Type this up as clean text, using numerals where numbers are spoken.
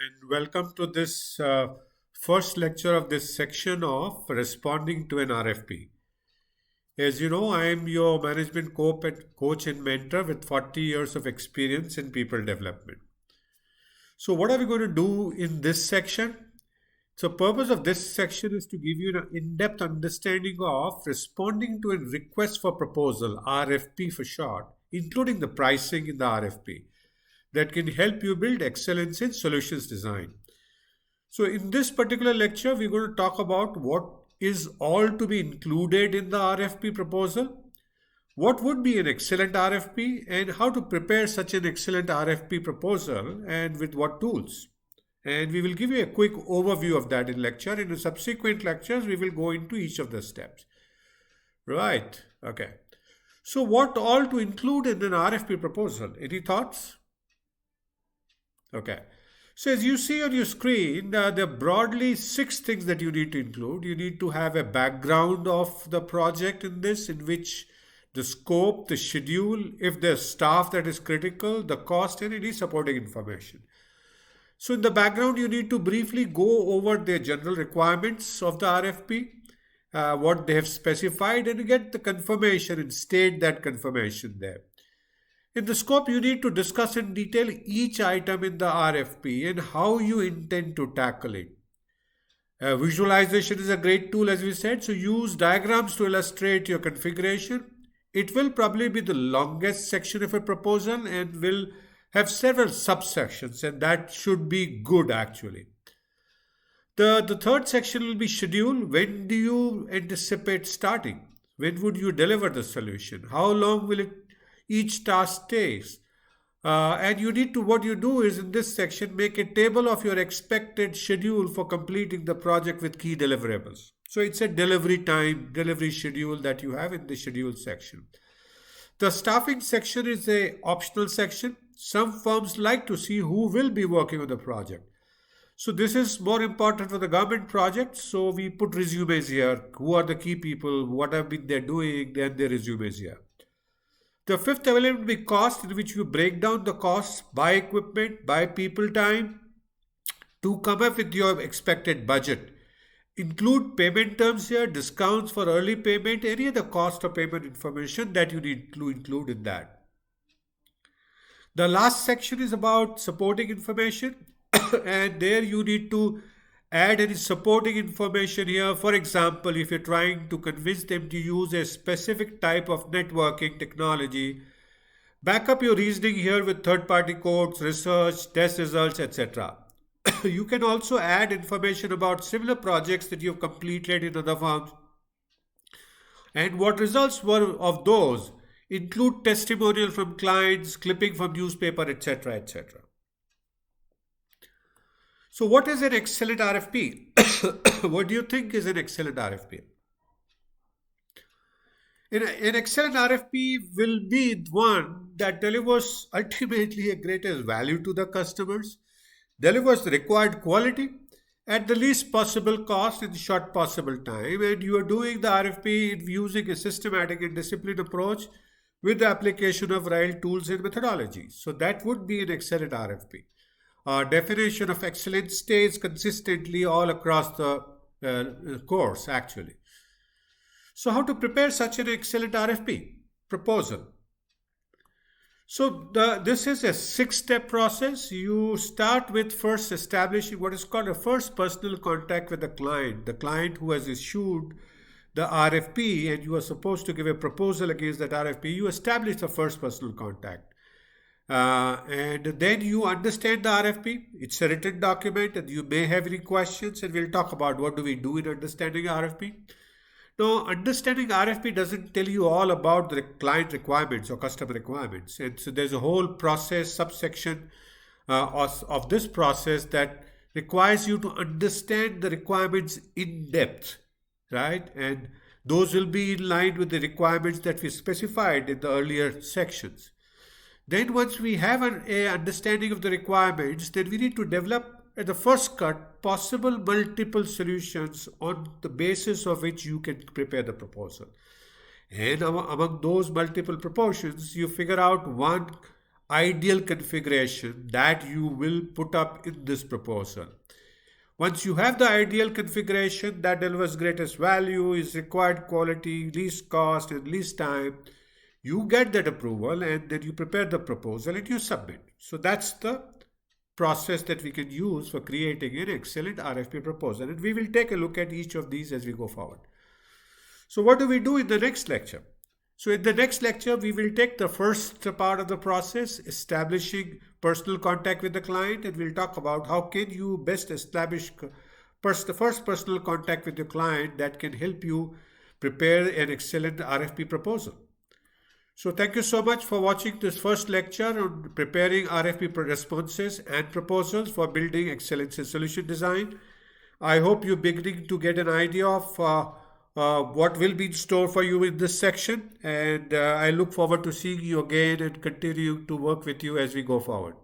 and welcome to this first lecture of this section of responding to an RFP. As you know, I am your management coach and mentor with 40 years of experience in people development. So, what are we going to do in this section? So, purpose of this section is to give you an in-depth understanding of responding to a request for proposal, RFP for short, including the pricing in the RFP that can help you build excellence in solutions design. So, in this particular lecture, we're going to talk about what is all to be included in the RFP proposal, what would be an excellent RFP, and how to prepare such an excellent RFP proposal and with what tools. And we will give you a quick overview of that in lecture. In the subsequent lectures, we will go into each of the steps. Right. Okay. So, what all to include in an RFP proposal? Any thoughts? Okay. So as you see on your screen, there are broadly six things that you need to include. You need to have a background of the project in this, in which the scope, the schedule, if there's staff that is critical, the cost, and any supporting information. So in the background, you need to briefly go over the general requirements of the RFP, what they have specified, and get the confirmation and state that confirmation there. In the scope, you need to discuss in detail each item in the RFP and how you intend to tackle it. Visualization is a great tool, as we said, so use diagrams to illustrate your configuration. It will probably be the longest section of a proposal and will have several subsections, and that should be good actually. The third section will be schedule. When do you anticipate starting? When would you deliver the solution? How long will each task takes? And you need to, what you do is in this section, make a table of your expected schedule for completing the project with key deliverables. So it's a delivery time, delivery schedule that you have in the schedule section. The staffing section is a optional section. Some firms like to see who will be working on the project. So this is more important for the government projects. So we put resumes here. Who are the key people? What have been they doing? Then their resumes here. The fifth element will be cost, in which you break down the costs by equipment, by people time, to come up with your expected budget. Include payment terms here, discounts for early payment, any other cost or payment information that you need to include in that. The last section is about supporting information, and there you need to add any supporting information here. For example, if you're trying to convince them to use a specific type of networking technology, back up your reasoning here with third-party codes, research, test results, etc. You can also add information about similar projects that you've completed in other firms and what results were of those. Include testimonial from clients, clipping from newspaper, etc., etc. So what is an excellent RFP? What do you think is an excellent RFP? An excellent RFP will be one that delivers ultimately a greatest value to the customers, delivers the required quality at the least possible cost in the short possible time, and you are doing the RFP using a systematic and disciplined approach with the application of right tools and methodologies. So that would be an excellent RFP. Definition of excellence stays consistently all across the course actually. So how to prepare such an excellent RFP proposal? So this is a 6-step process. You start with first establishing what is called a first personal contact with the client who has issued the RFP, and you are supposed to give a proposal against that RFP. You establish the first personal contact. And then you understand the RFP. It's a written document and you may have any questions, and we'll talk about what do we do in understanding RFP. Now, understanding RFP doesn't tell you all about the client requirements or customer requirements. And so there's a whole process, subsection of this process that requires you to understand the requirements in depth, right? And those will be in line with the requirements that we specified in the earlier sections. Then once we have an understanding of the requirements, then we need to develop at the first cut possible multiple solutions on the basis of which you can prepare the proposal. And among those multiple proportions, you figure out one ideal configuration that you will put up in this proposal. Once you have the ideal configuration that delivers greatest value, is required quality, least cost, and least time, you get that approval and then you prepare the proposal and you submit. So that's the process that we can use for creating an excellent RFP proposal. And we will take a look at each of these as we go forward. So what do we do in the next lecture? So in the next lecture, we will take the first part of the process, establishing personal contact with the client, and we'll talk about how can you best establish the first personal contact with your client that can help you prepare an excellent RFP proposal. So thank you so much for watching this first lecture on preparing RFP responses and proposals for building excellence in solution design. I hope you're beginning to get an idea of what will be in store for you in this section, and I look forward to seeing you again and continuing to work with you as we go forward.